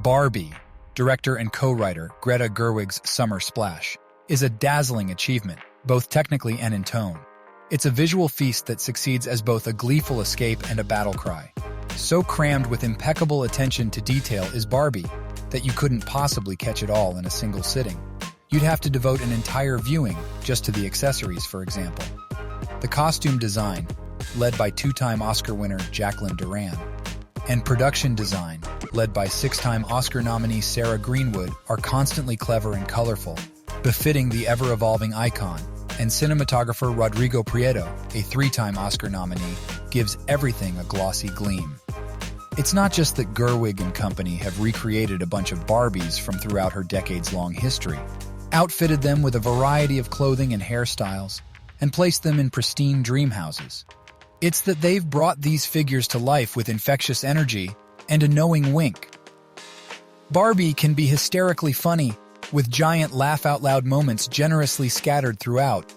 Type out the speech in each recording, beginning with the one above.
Barbie, director and co-writer Greta Gerwig's Summer Splash, is a dazzling achievement, both technically and in tone. It's a visual feast that succeeds as both a gleeful escape and a battle cry. So crammed with impeccable attention to detail is Barbie that you couldn't possibly catch it all in a single sitting. You'd have to devote an entire viewing just to the accessories, for example. The costume design, led by two-time Oscar winner Jacqueline Duran, and production design, led by six-time Oscar nominee Sarah Greenwood, are constantly clever and colorful, befitting the ever-evolving icon, and cinematographer Rodrigo Prieto, a three-time Oscar nominee, gives everything a glossy gleam. It's not just that Gerwig and company have recreated a bunch of Barbies from throughout her decades-long history, outfitted them with a variety of clothing and hairstyles, and placed them in pristine dream houses. It's that they've brought these figures to life with infectious energy and a knowing wink. Barbie can be hysterically funny, with giant laugh-out-loud moments generously scattered throughout.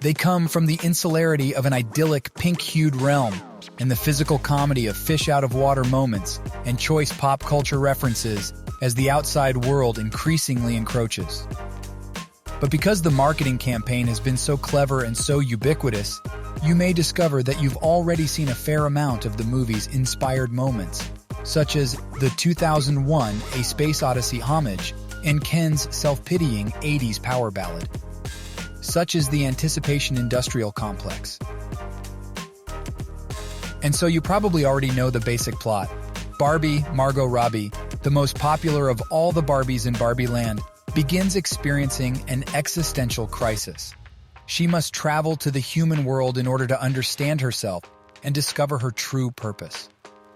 They come from the insularity of an idyllic pink-hued realm and the physical comedy of fish-out-of-water moments and choice pop culture references as the outside world increasingly encroaches. But because the marketing campaign has been so clever and so ubiquitous, you may discover that you've already seen a fair amount of the movie's inspired moments, such as the 2001 A Space Odyssey homage and Ken's self-pitying 80s power ballad. Such is the anticipation industrial complex. And so you probably already know the basic plot. Barbie, Margot Robbie, the most popular of all the Barbies in Barbie Land, begins experiencing an existential crisis. She must travel to the human world in order to understand herself and discover her true purpose.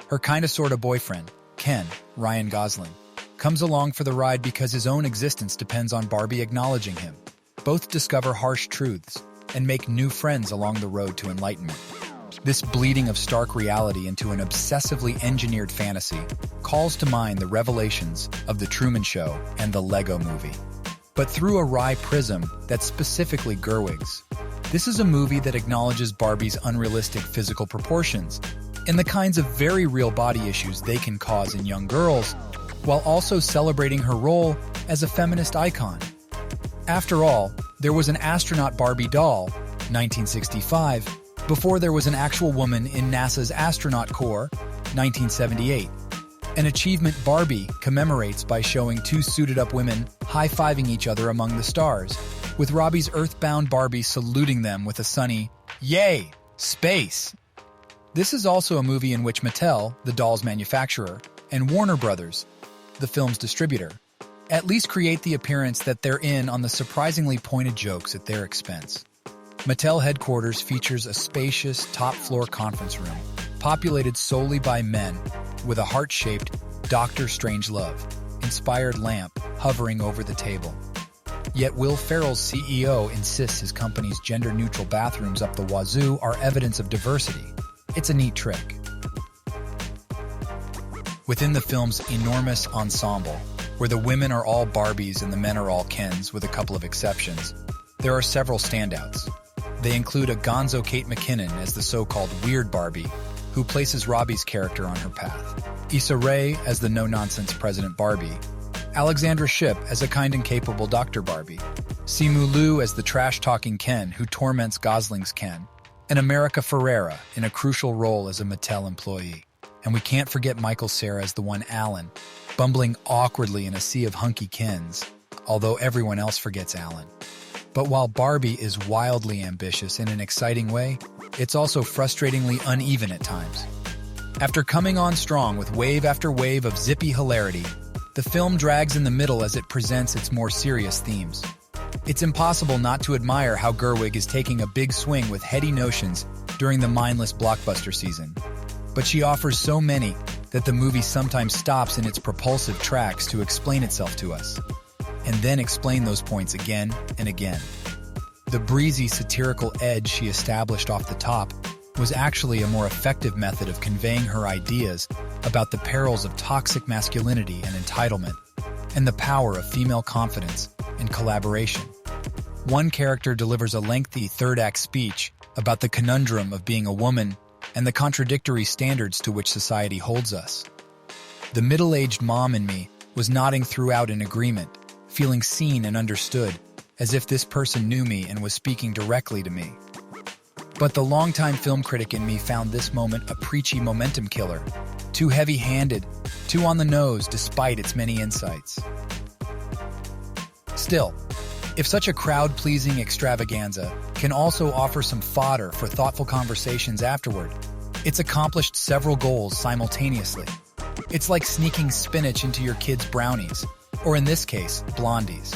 Her kinda-sorta boyfriend, Ken, Ryan Gosling, comes along for the ride because his own existence depends on Barbie acknowledging him. Both discover harsh truths and make new friends along the road to enlightenment. This bleeding of stark reality into an obsessively engineered fantasy calls to mind the revelations of The Truman Show and the Lego Movie, but through a wry prism that's specifically Gerwig's. This is a movie that acknowledges Barbie's unrealistic physical proportions and the kinds of very real body issues they can cause in young girls, while also celebrating her role as a feminist icon. After all, there was an astronaut Barbie doll, 1965, before there was an actual woman in NASA's astronaut corps, 1978. An achievement Barbie commemorates by showing two suited-up women high-fiving each other among the stars, with Robbie's earthbound Barbie saluting them with a sunny, "Yay! Space!" This is also a movie in which Mattel, the doll's manufacturer, and Warner Brothers, the film's distributor, at least create the appearance that they're in on the surprisingly pointed jokes at their expense. Mattel headquarters features a spacious, top-floor conference room, populated solely by men, with a heart-shaped Dr. Strangelove inspired lamp hovering over the table. Yet Will Ferrell's CEO insists his company's gender-neutral bathrooms up the wazoo are evidence of diversity. It's a neat trick. Within the film's enormous ensemble, where the women are all Barbies and the men are all Kens, with a couple of exceptions, there are several standouts. They include a gonzo Kate McKinnon as the so-called Weird Barbie, who places Robbie's character on her path, Issa Rae as the no-nonsense President Barbie, Alexandra Shipp as a kind and capable Dr. Barbie, Simu Liu as the trash-talking Ken who torments Gosling's Ken, and America Ferrera in a crucial role as a Mattel employee. And we can't forget Michael Cera as the one Alan, bumbling awkwardly in a sea of hunky Kens, although everyone else forgets Alan. But while Barbie is wildly ambitious in an exciting way, it's also frustratingly uneven at times. After coming on strong with wave after wave of zippy hilarity, the film drags in the middle as it presents its more serious themes. It's impossible not to admire how Gerwig is taking a big swing with heady notions during the mindless blockbuster season. But she offers so many that the movie sometimes stops in its propulsive tracks to explain itself to us, and then explain those points again and again. The breezy satirical edge she established off the top was actually a more effective method of conveying her ideas about the perils of toxic masculinity and entitlement, and the power of female confidence and collaboration. One character delivers a lengthy third-act speech about the conundrum of being a woman and the contradictory standards to which society holds us. The middle-aged mom in me was nodding throughout in agreement, feeling seen and understood, as if this person knew me and was speaking directly to me. But the longtime film critic in me found this moment a preachy momentum killer, too heavy-handed, too on the nose despite its many insights. Still, if such a crowd-pleasing extravaganza can also offer some fodder for thoughtful conversations afterward, it's accomplished several goals simultaneously. It's like sneaking spinach into your kids' brownies, or in this case, blondies.